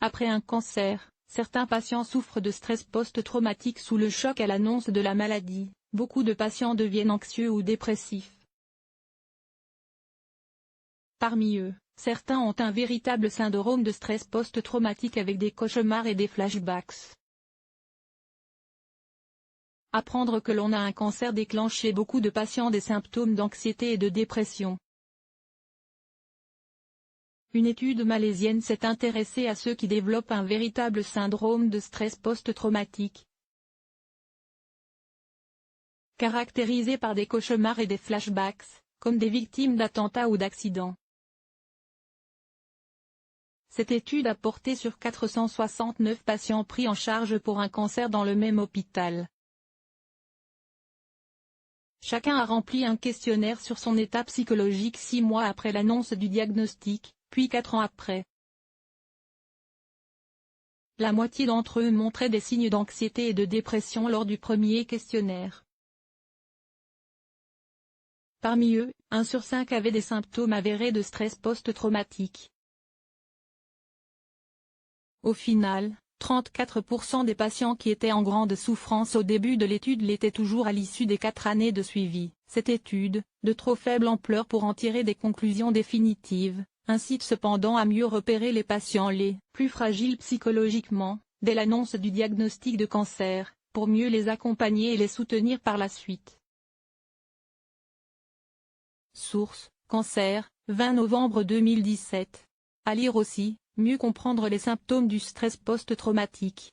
Après un cancer, certains patients souffrent de stress post-traumatique sous le choc à l'annonce de la maladie. Beaucoup de patients deviennent anxieux ou dépressifs. Parmi eux, certains ont un véritable syndrome de stress post-traumatique avec des cauchemars et des flashbacks. Apprendre que l'on a un cancer déclenche chez beaucoup de patients des symptômes d'anxiété et de dépression. Une étude malaisienne s'est intéressée à ceux qui développent un véritable syndrome de stress post-traumatique, caractérisé par des cauchemars et des flashbacks, comme des victimes d'attentats ou d'accidents. Cette étude a porté sur 469 patients pris en charge pour un cancer dans le même hôpital. Chacun a rempli un questionnaire sur son état psychologique 6 mois après l'annonce du diagnostic, puis 4 ans après. La moitié d'entre eux montraient des signes d'anxiété et de dépression lors du premier questionnaire. Parmi eux, 1 sur 5 avait des symptômes avérés de stress post-traumatique. Au final, 34% des patients qui étaient en grande souffrance au début de l'étude l'étaient toujours à l'issue des 4 années de suivi. Cette étude, de trop faible ampleur pour en tirer des conclusions définitives, incite cependant à mieux repérer les patients les plus fragiles psychologiquement, dès l'annonce du diagnostic de cancer, pour mieux les accompagner et les soutenir par la suite. Source: Cancer, 20 novembre 2017. À lire aussi, mieux comprendre les symptômes du stress post-traumatique.